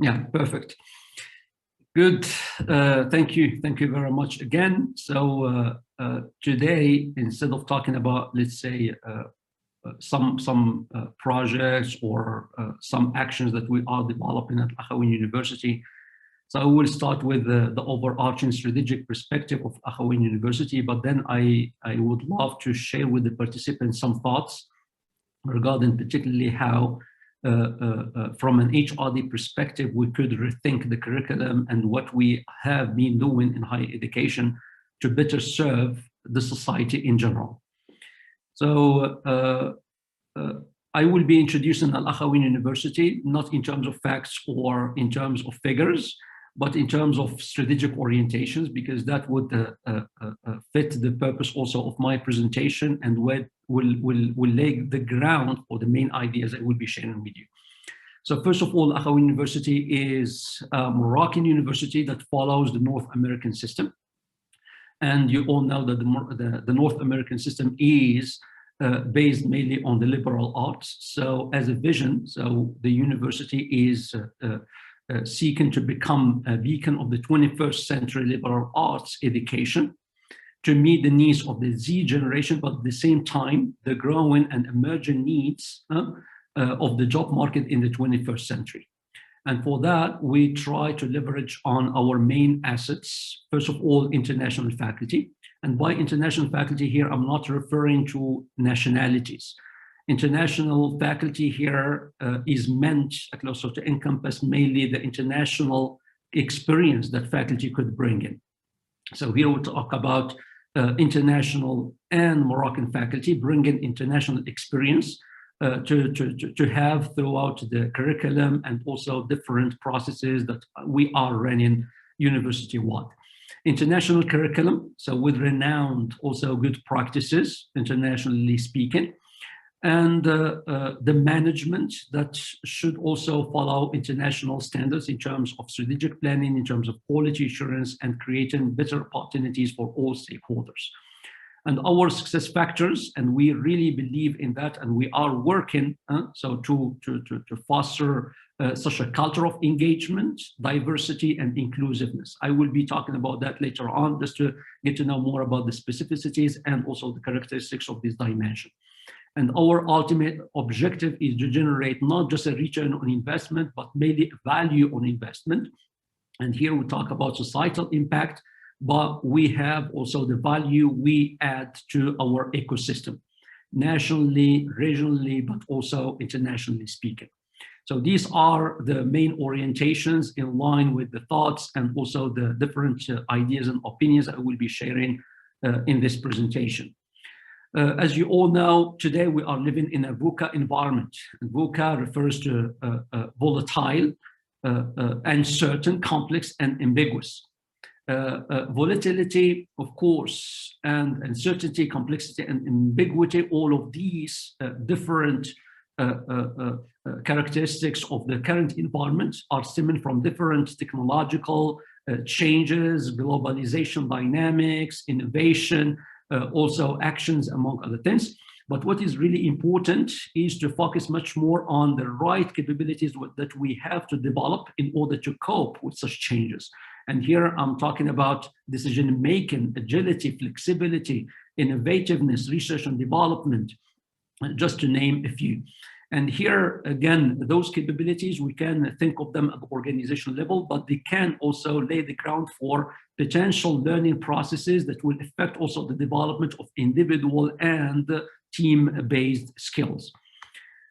Yeah, perfect. Good. Thank you. Thank you very much again. So today, instead of talking about, let's say, some projects or some actions that we are developing at Akhawayn University, so I will start with the overarching strategic perspective of Akhawayn University, but then I would love to share with the participants some thoughts regarding particularly how from an HRD perspective, we could rethink the curriculum and what we have been doing in higher education to better serve the society in general. So I will be introducing Al-Akhawayn University, not in terms of facts or in terms of figures, but in terms of strategic orientations, because that would fit the purpose also of my presentation and will lay the ground for the main ideas I will be sharing with you. So first of all, Akhawayn University is a Moroccan university that follows the North American system. And you all know that the North American system is based mainly on the liberal arts. So as a vision, so the university is seeking to become a beacon of the 21st century liberal arts education to meet the needs of the Z generation, but at the same time, the growing and emerging needs of the job market in the 21st century. And for that, we try to leverage on our main assets. First of all, international faculty. And by international faculty here, I'm not referring to nationalities. International faculty here is meant also to encompass mainly the international experience that faculty could bring in. So here we talk about international and Moroccan faculty bringing international experience to have throughout the curriculum and also different processes that we are running university-wide. International curriculum, so with renowned also good practices, internationally speaking, and the management that should also follow international standards in terms of strategic planning, in terms of quality assurance, and creating better opportunities for all stakeholders. And our success factors, and we really believe in that, and we are working to foster such a culture of engagement, diversity, and inclusiveness. I will be talking about that later on, just to get to know more about the specificities and also the characteristics of this dimension. And our ultimate objective is to generate not just a return on investment, but mainly value on investment. And here we talk about societal impact, but we have also the value we add to our ecosystem, nationally, regionally, but also internationally speaking. So these are the main orientations in line with the thoughts and also the different ideas and opinions I will be sharing in this presentation. As you all know, today we are living in a VUCA environment. And VUCA refers to volatile, uncertain, complex, and ambiguous. Volatility, of course, and uncertainty, complexity, and ambiguity, all of these different characteristics of the current environment are stemming from different technological changes, globalization dynamics, innovation, also actions, among other things. But what is really important is to focus much more on the right capabilities that we have to develop in order to cope with such changes. And here I'm talking about decision-making, agility, flexibility, innovativeness, research and development, just to name a few. And here, again, those capabilities, we can think of them at the organizational level, but they can also lay the ground for potential learning processes that will affect also the development of individual and team-based skills.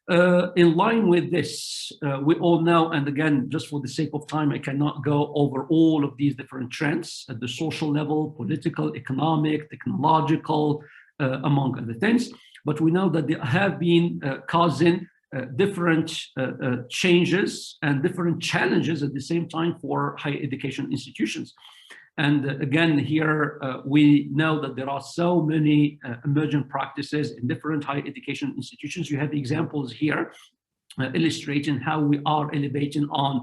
In line with this, we all know, and again, just for the sake of time, I cannot go over all of these different trends at the social level, political, economic, technological, among other things. But we know that they have been causing different changes and different challenges at the same time for higher education institutions. And again, here we know that there are so many emergent practices in different higher education institutions. You have examples here illustrating how we are elevating on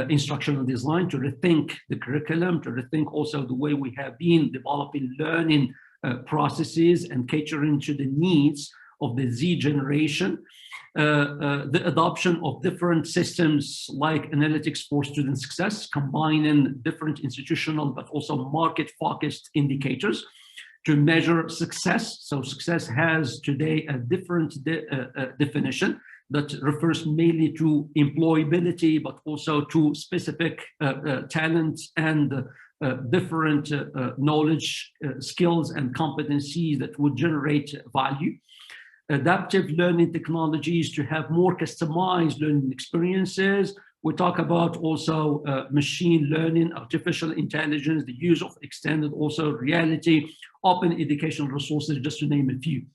instructional design to rethink the curriculum, to rethink also the way we have been developing learning processes and catering to the needs of the Z generation. The adoption of different systems like analytics for student success, combining different institutional but also market-focused indicators to measure success. So success has today a different definition that refers mainly to employability, but also to specific talents and different knowledge, skills, and competencies that would generate value. Adaptive learning technologies to have more customized learning experiences. We talk about also machine learning, artificial intelligence, the use of extended also reality, open educational resources, just to name a few.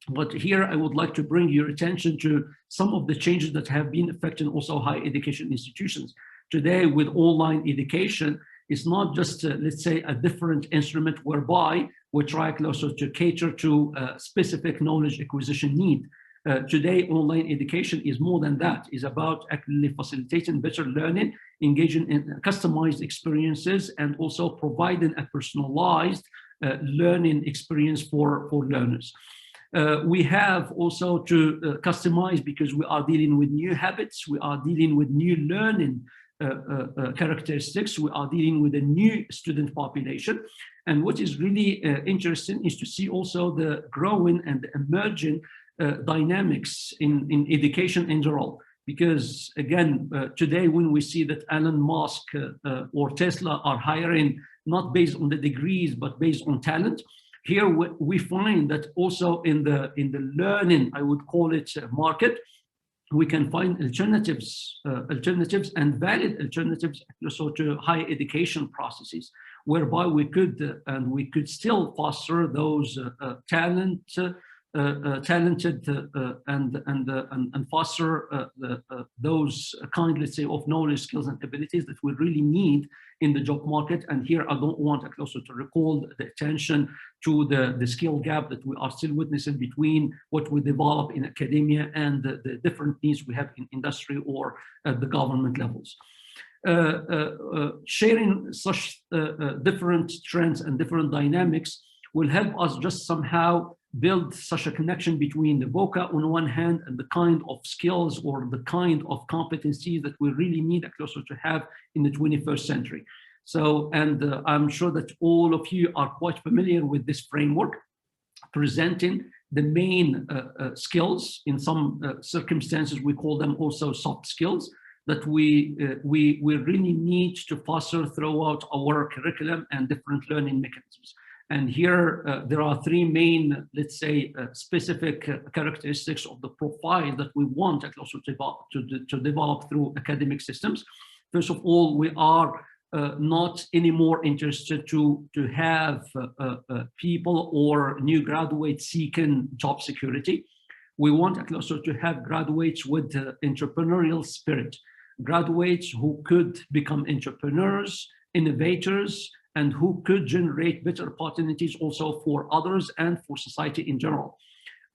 But here I would like to bring your attention to some of the changes that have been affecting also higher education institutions. Today, with online education, it's not just, let's say, a different instrument whereby we try also to cater to a specific knowledge acquisition need. Today, online education is more than that. It's about actually facilitating better learning, engaging in customized experiences, and also providing a personalized learning experience for learners. We have also to customize, because we are dealing with new habits, we are dealing with new learning characteristics, we are dealing with a new student population. And what is really interesting is to see also the growing and emerging dynamics in education in general. Because again, today when we see that Elon Musk or Tesla are hiring not based on the degrees, but based on talent, here we find that also in the learning, I would call it market, we can find alternatives and valid alternatives also to higher education processes, whereby we could still foster those talented and foster those kind, let's say, of knowledge, skills, and abilities that we really need in the job market. And here I don't want also to recall the attention to the skill gap that we are still witnessing between what we develop in academia and the different needs we have in industry or at the government levels. Sharing such different trends and different dynamics will help us just somehow build such a connection between the VOCA on one hand and the kind of skills or the kind of competencies that we really need also to have in the 21st century. So, and I'm sure that all of you are quite familiar with this framework, presenting the main skills. In some circumstances, we call them also soft skills that we really need to foster throughout our curriculum and different learning mechanisms. And here there are three main, let's say, specific characteristics of the profile that we want also to develop through academic systems. First of all, we are not anymore interested to have people or new graduates seeking job security. We want also to have graduates with entrepreneurial spirit, graduates who could become entrepreneurs, innovators, and who could generate better opportunities also for others and for society in general.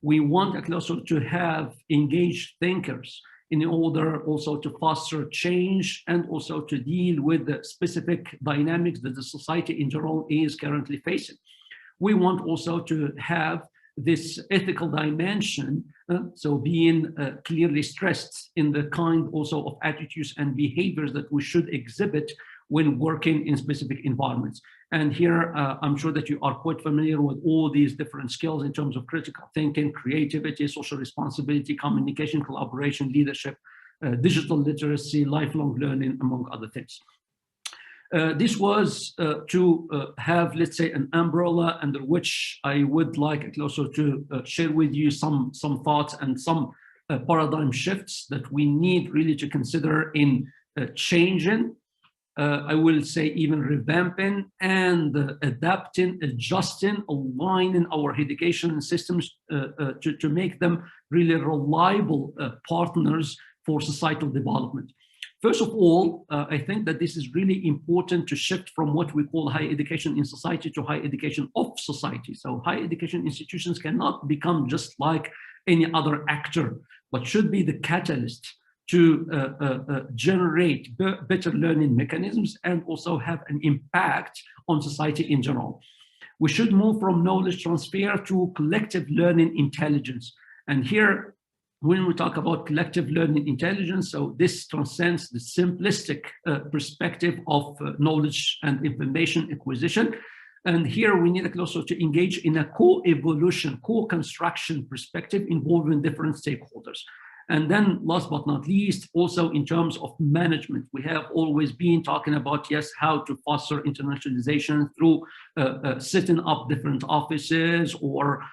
We want also to have engaged thinkers in order also to foster change and also to deal with the specific dynamics that the society in general is currently facing. We want also to have this ethical dimension, so being clearly stressed in the kind also of attitudes and behaviors that we should exhibit when working in specific environments. And here, I'm sure that you are quite familiar with all these different skills in terms of critical thinking, creativity, social responsibility, communication, collaboration, leadership, digital literacy, lifelong learning, among other things. This was to have, let's say, an umbrella under which I would like also to share with you some thoughts and some paradigm shifts that we need really to consider in changing, I will say even revamping and adapting, adjusting, aligning our education systems to make them really reliable partners for societal development. First of all, I think that this is really important to shift from what we call higher education in society to higher education of society. So higher education institutions cannot become just like any other actor, but should be the catalyst to generate better learning mechanisms and also have an impact on society in general. We should move from knowledge transfer to collective learning intelligence. And here, when we talk about collective learning intelligence, so this transcends the simplistic perspective of knowledge and information acquisition. And here we need also to engage in a co-evolution, co-construction perspective involving different stakeholders. And then last but not least, also in terms of management, we have always been talking about, yes, how to foster internationalization through setting up different offices or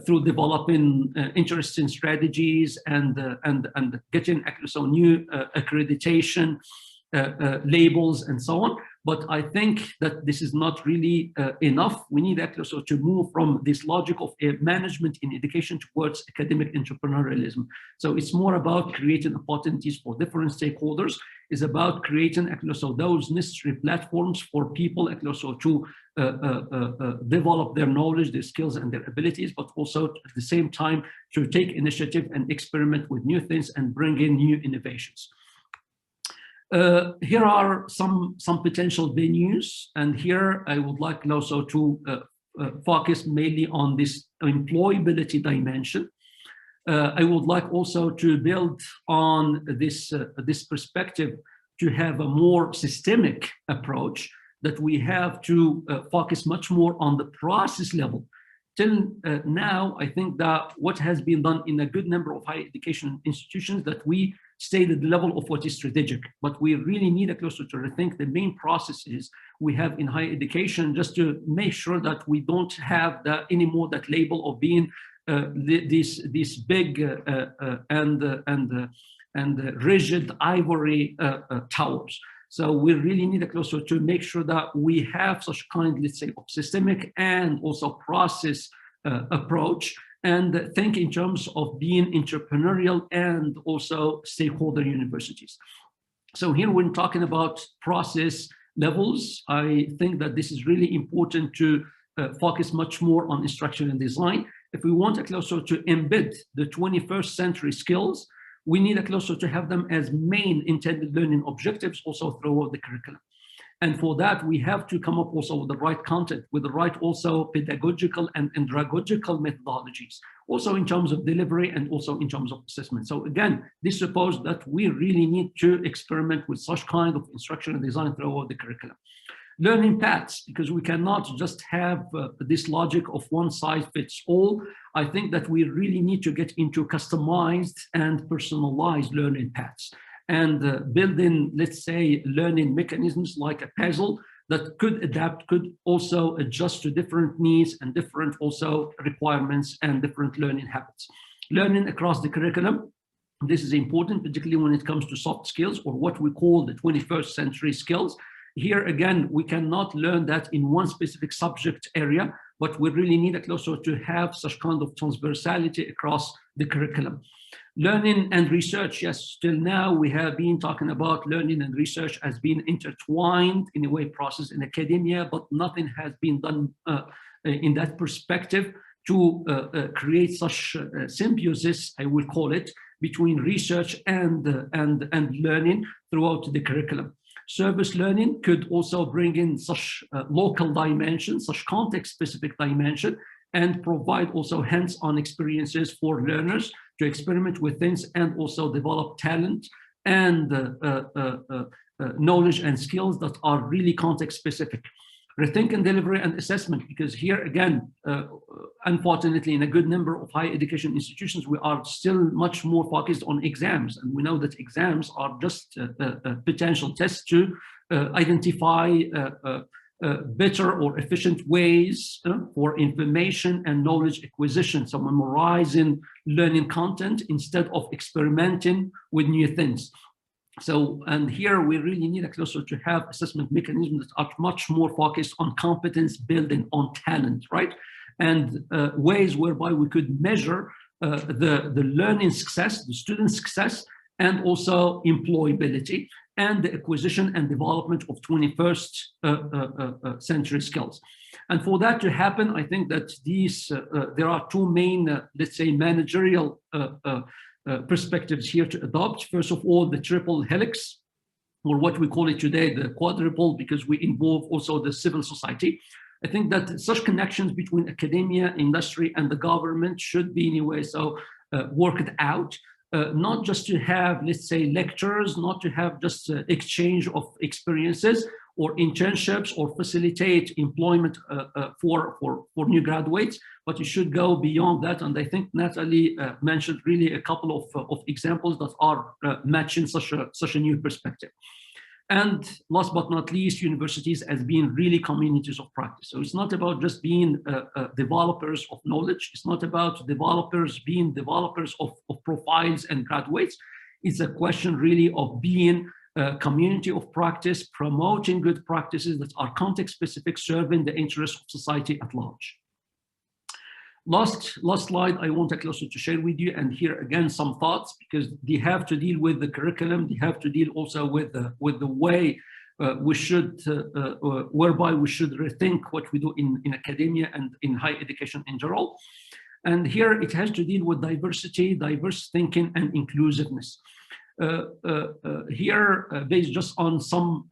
through developing interesting strategies and getting so new accreditation labels and so on. But I think that this is not really enough. We need also to move from this logic of management in education towards academic entrepreneurialism. So it's more about creating opportunities for different stakeholders. It's about creating also those necessary platforms for people also to develop their knowledge, their skills, and their abilities, but also at the same time to take initiative and experiment with new things and bring in new innovations. Here are some potential venues, and here I would like also to focus mainly on this employability dimension. I would like also to build on this perspective to have a more systemic approach, that we have to focus much more on the process level. Till now, I think that what has been done in a good number of higher education institutions, that we stayed at the level of what is strategic, but we really need a closer to rethink the main processes we have in higher education, just to make sure that we don't have anymore that label of being these big and rigid ivory towers. So we really need a closer to make sure that we have such kind, let's say, of systemic and also process approach, and think in terms of being entrepreneurial and also stakeholder universities. So here, when talking about process levels, I think that this is really important to focus much more on instruction and design. If we want also to embed the 21st century skills, we need also to have them as main intended learning objectives also throughout the curriculum. And for that, we have to come up also with the right content, with the right also pedagogical and andragogical methodologies, also in terms of delivery and also in terms of assessment. So again, this supposes that we really need to experiment with such kind of instruction and design throughout the curriculum. Learning paths, because we cannot just have this logic of one size fits all. I think that we really need to get into customized and personalized learning paths, and building, let's say, learning mechanisms like a puzzle that could adapt, could also adjust to different needs and different also requirements and different learning habits. Learning across the curriculum, this is important, particularly when it comes to soft skills, or what we call the 21st century skills. Here again, we cannot learn that in one specific subject area, but we really need also to have such kind of transversality across the curriculum. Learning and research, yes, till now we have been talking about learning and research as being intertwined in a way process in academia, but nothing has been done in that perspective to create such symbiosis, I will call it, between research and learning throughout the curriculum. Service learning could also bring in such local dimension, such context-specific dimension, and provide also hands-on experiences for learners to experiment with things and also develop talent and knowledge and skills that are really context-specific. Rethink and delivery and assessment, because here again, unfortunately, in a good number of higher education institutions, we are still much more focused on exams. And we know that exams are just potential tests to identify better or efficient ways for information and knowledge acquisition. So memorizing learning content instead of experimenting with new things. So, and here we really need also to have assessment mechanisms that are much more focused on competence building, on talent, right? And ways whereby we could measure the learning success, the student success, and also employability and the acquisition and development of 21st century skills. And for that to happen, I think that these, there are two main, let's say, managerial perspectives here to adopt. First of all, the triple helix, or what we call it today, the quadruple, because we involve also the civil society. I think that such connections between academia, industry, and the government should be anyway so worked out. not just to have, let's say, lectures, not to have just exchange of experiences or internships or facilitate employment for new graduates, but you should go beyond that. And I think Natalie mentioned really a couple of examples that are matching such a new perspective. And last but not least, universities as being really communities of practice. So it's not about just being developers of knowledge. It's not about developers being developers of profiles and graduates. It's a question really of being a community of practice, promoting good practices that are context-specific, serving the interests of society at large. Last slide I want also to share with you, and here again some thoughts, because they have to deal with the curriculum, they have to deal also with the way we should, whereby we should rethink what we do in academia and in higher education in general. And here it has to deal with diversity, diverse thinking, and inclusiveness. Here, based just on some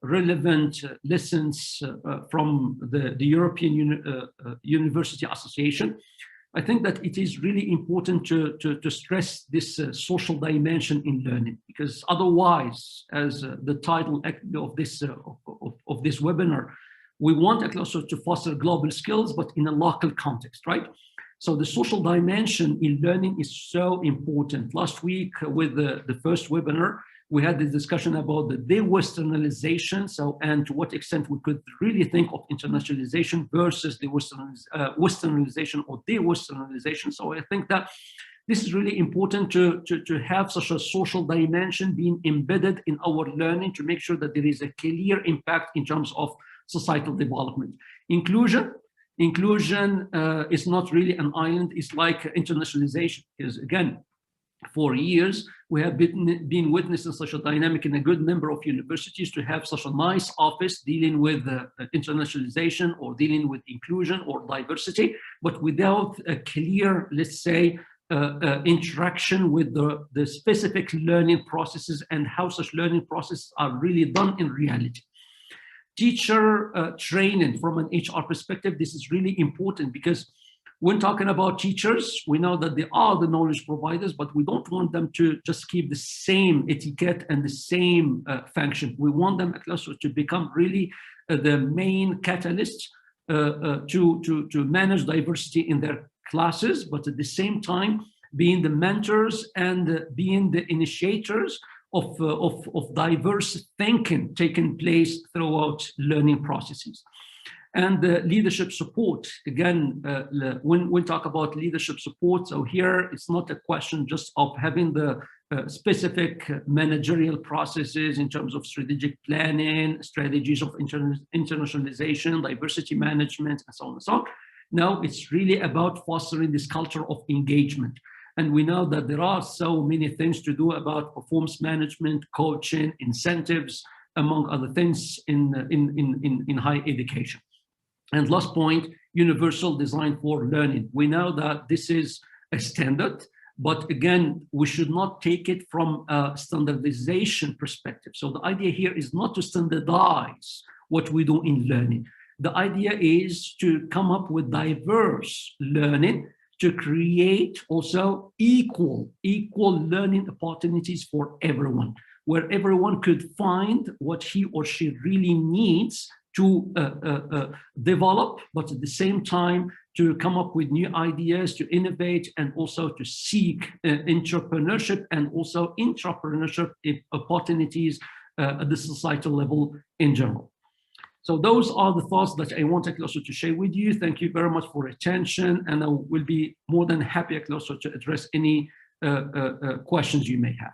relevant lessons from the European University Association, I think that it is really important to stress this social dimension in learning, because otherwise, as the title of this webinar, we want also to foster global skills, but in a local context, right? So the social dimension in learning is so important. Last week with the first webinar, we had the discussion about the de-Westernization, and to what extent we could really think of internationalization versus the Westernization or de-Westernization. So I think that this is really important to have such a social dimension being embedded in our learning to make sure that there is a clear impact in terms of societal development. Inclusion is not really an island, it's like internationalization, because again, for years, we have been witnessing such a dynamic in a good number of universities to have such a nice office dealing with internationalization or dealing with inclusion or diversity, but without a clear, let's say, interaction with the specific learning processes and how such learning processes are really done in reality. Teacher training from an HR perspective, this is really important, because when talking about teachers, we know that they are the knowledge providers, but we don't want them to just keep the same etiquette and the same function. We want them also to become really the main catalyst to manage diversity in their classes, but at the same time being the mentors and being the initiators of diverse thinking taking place throughout learning processes. And leadership support, again, when we talk about leadership support, so here it's not a question just of having the specific managerial processes in terms of strategic planning, strategies of internationalization, diversity management, and so on and so on. No, it's really about fostering this culture of engagement. And we know that there are so many things to do about performance management, coaching, incentives, among other things in higher education. And last point, universal design for learning. We know that this is a standard, but again, we should not take it from a standardization perspective. So the idea here is not to standardize what we do in learning. The idea is to come up with diverse learning to create also equal learning opportunities for everyone, where everyone could find what he or she really needs to develop, but at the same time to come up with new ideas, to innovate, and also to seek entrepreneurship and also intrapreneurship opportunities at the societal level in general. So those are the thoughts that I wanted also to share with you. Thank you very much for attention, and I will be more than happy also to address any questions you may have.